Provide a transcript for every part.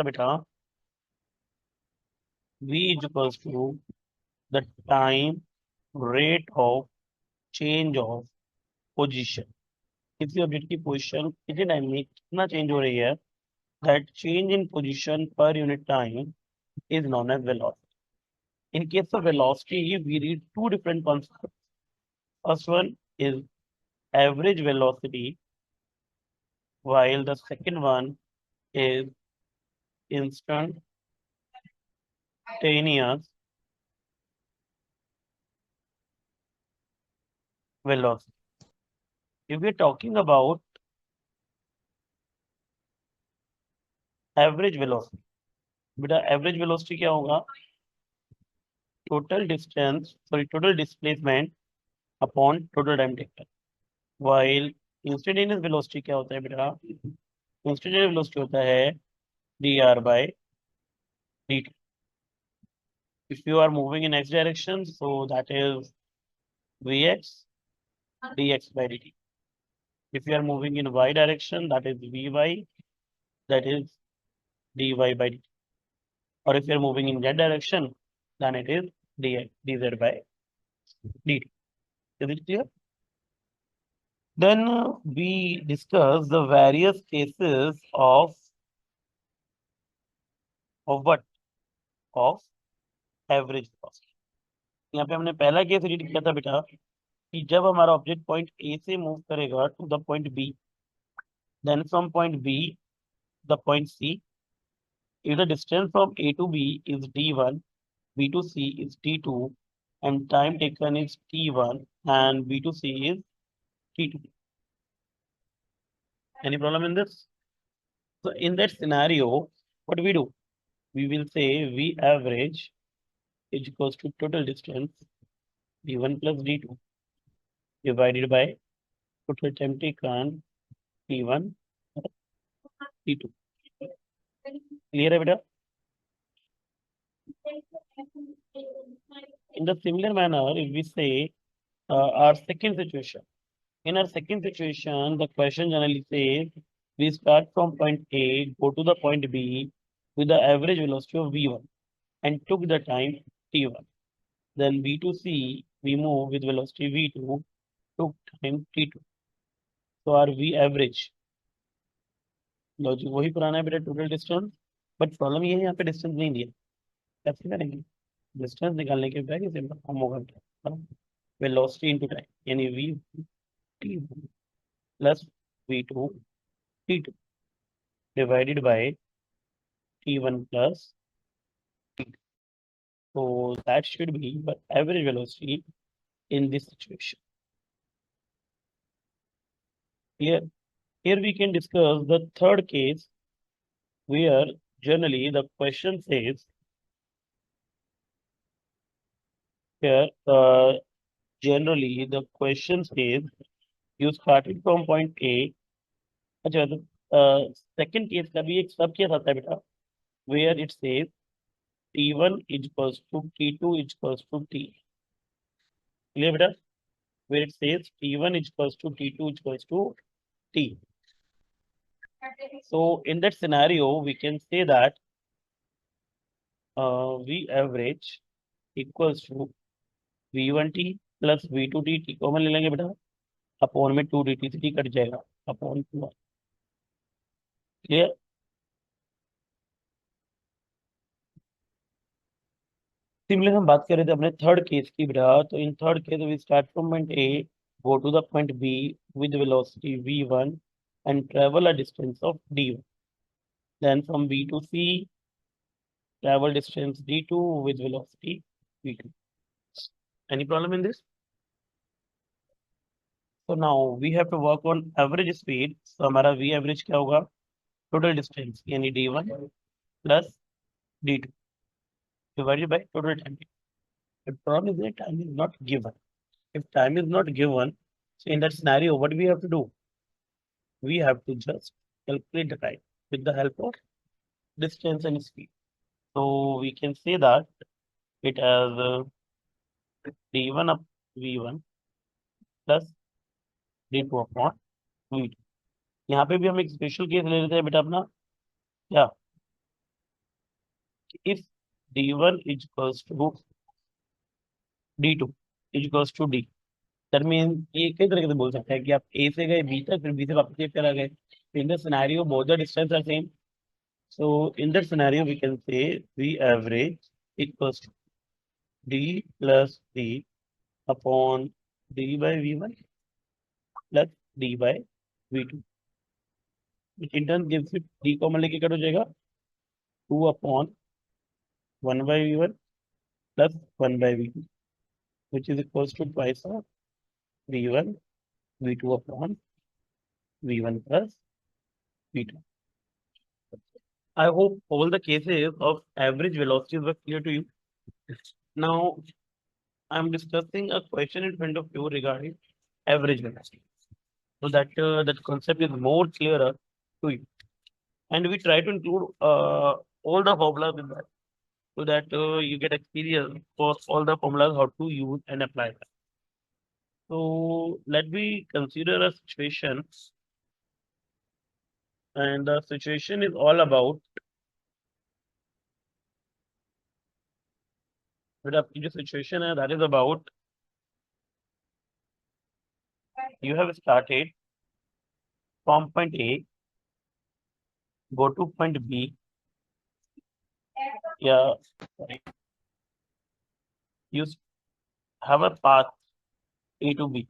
बेटा v is equals to the time rate of change of position. किसी object की position कितने time में कितना चेंज हो रही है, that change in position per unit time is known as velocity. In case of velocity, we read two different concepts. First one is average velocity, while the second one is instantaneous velocity. If we're talking about average velocity, बेटा average velocity क्या होगा? Total displacement upon total time taken. While instantaneous velocity क्या होता है बेटा? Instantaneous velocity होता है dr by dt. If you are moving in x direction, so that is vx dx by dt. If you are moving in y direction, that is vy, that is dy by dt. Or if you are moving in z direction, then it is dz by dt. Is it clear? Then we discuss the various cases of what? Of average velocity. यहाँ पे हमने पहला case read किया था बेटा कि जब हमारा ऑब्जेक्ट पॉइंट ए से मूव करेगा to the point B, then from point B the point C, if the distance from A to B is d1, B to C is d2, and time taken is t1, and B to C is t2. Any problem in this? So in that scenario, what do? We will say V average is equals to total distance d1 plus d2 divided by total time taken t1 t2. Clear है बेटा? In the similar manner, if we say our second situation, in our second situation, the question generally says we start from point A, go to the point B with the average velocity of v1 and took the time t1. Then B to C, we move with velocity v2, took time t2. So our V average, logic वही पुराना है बेटा, total distance, but problem ये है यहाँ पे distance नहीं दिया, कैसे करेंगे? डिस्टेंस निकालने के बाद सिंपल फॉर्म होगा वेलोसिटी इनटू टाइम, यानी v t1 plus v2 t2 divided by t1 plus t2. So that should be the average velocity in this situation. Here we can discuss the third case where generally the question says generally the question says you started from point A. अच्छा तो second case का भी एक सब case आता है बेटा, where it says T1 is equals to T2 is equals to T. Clear बेटा? Where it says T1 is equals to T2 is equals to T. So in that scenario, we can say that V average equals to V1T plus V2T, T common ले लेंगे बेटा, upon में 2dt, T cut जाएगा, upon 2. Clear? Similar हम बात कर रहे थे अपने थर्ड केस की बेटा, तो in third case we start from point A, go to the point B with velocity v1 and travel a distance of d1. Then from B to C, travel distance d2 with velocity v2. Any problem in this? So now we have to work on average speed. So हमारा v average क्या होगा? Total distance यानी d1 plus d2 divided by total time. The problem is that time is not given. If time is not given, so in that scenario, what we have to do? We have to just calculate the time with the help of distance and speed. So we can say that it as d1 up v1 plus d2 upon v2. यहाँ पे भी हम एक special case ले लेते हैं बेटा अपना, क्या if D1 is equals to D2 is equals to D, that mean ये कई तरीके से बोल सकते हैं कि आप ए से गए बी तक, फिर बी से वापस ए पर आ गए. In the scenario both the distance are same. So in that scenario, we can say V average equals to D plus D upon D by V1 plus D by V2, which in turn gives it D common लेके cut हो जाएगा 2 upon 1 by V1 plus 1 by V2, which is equals to twice of V1 V2 upon V1 plus V2. I hope all the cases of average velocities were clear to you. Now I'm discussing a question in front of you regarding average velocity, so that that concept is more clearer to you. And we try to include all the formulas in that, so that you get experience for all the formulas how to use and apply that. So let me consider a situation, and the situation is all about, the situation that is about, you have started from point A, go to point B. Yeah, sorry. You have a path A to B,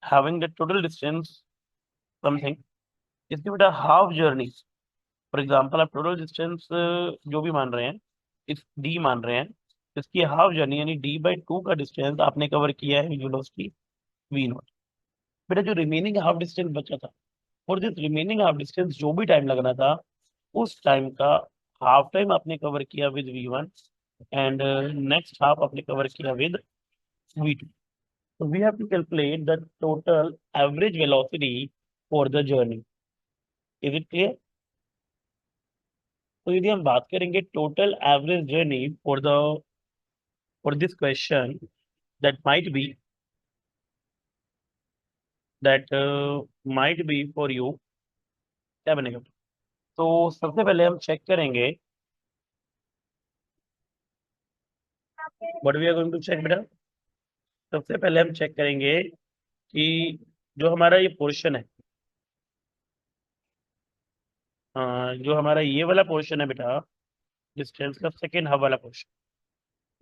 having the total distance something. इसकी बेटा half journey, for example आप total distance जो भी मान रहे हैं, इस D मान रहे हैं, इसकी हाफ जर्नी यानी D/2 का डिस्टेंस आपने कवर किया है वेलोसिटी V0. बेटा जो रिमेनिंग हाफ डिस्टेंस बचा था, और दिस रिमेनिंग हाफ डिस्टेंस जो भी टाइम लगना था, उस टाइम का हाफ टाइम आपने कवर किया with V1 and next half आपने कवर किया with V2. So we have to calculate the total average velocity for the journey. Is it clear? तो यदि हम बात करेंगे total average journey for this question, that might be for you, क्या बनेगा? तो सबसे पहले हम चेक करेंगे, what we are going to check बेटा. सबसे पहले हम चेक करेंगे कि जो हमारा ये पोर्शन है, जो हमारा ये वाला पोर्शन है बेटा, डिस्टेंस का सेकेंड हाफ वाला पोर्शन,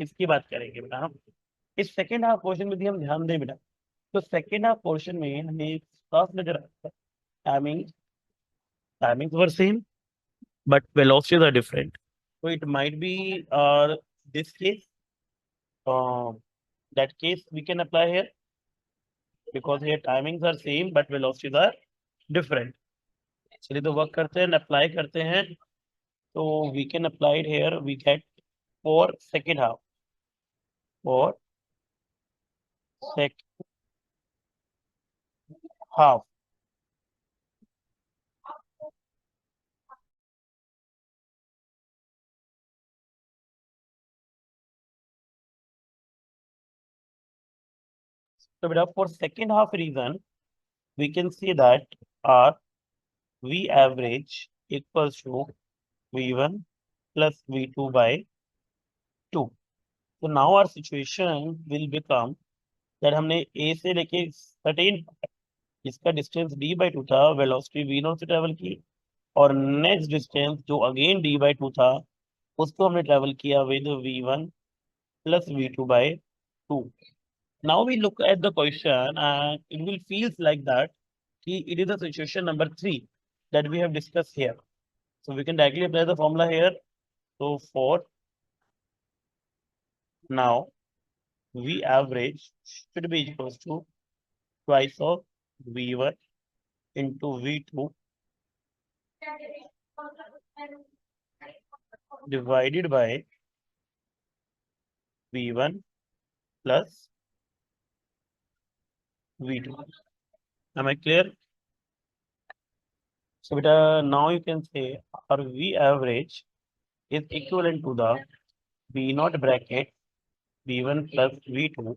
इसकी बात करेंगे बेटा हम. इस सेकेंड हाफ पोर्शन में भी हम ध्यान दें बेटा, तो सेकेंड हाफ पोर्शन में हमें साफ नजर आता है timings were same, but velocities are different. So it might be this case. That case we can apply here, because here timings are same but velocities are different. चलिए तो work करते हैं, अप्लाई करते हैं. तो we can apply it here. We get for second half, for second half. So for second half reason, we can see that our V average equals to V1 plus V2 by 2. So now our situation will become that हमने A से लेके certain इसका distance D/2 था, velocity V0 से travel की, और next distance जो again D/2 था, उसको हमने ट्रेवल किया with V1 plus V2 by 2. Now we look at the question and it will feels like that it is the situation number 3 that we have discussed here. So we can directly apply the formula here. So for now, V average should be equals to twice of V1 into V2 divided by V1 plus V2. Am I clear? So now you can say our V average is equivalent to the V0 bracket V1 plus V2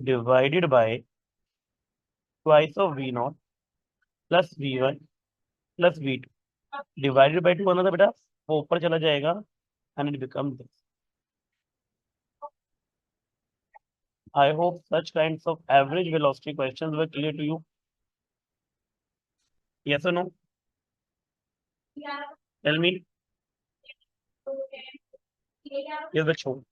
divided by twice of V0 plus V1 plus V2 divided by 2 आना था बेटा, वो ऊपर चला जाएगा and it becomes this. I hope such kinds of average velocity questions were clear to you. Yes or no? Tell me. Yes, the show.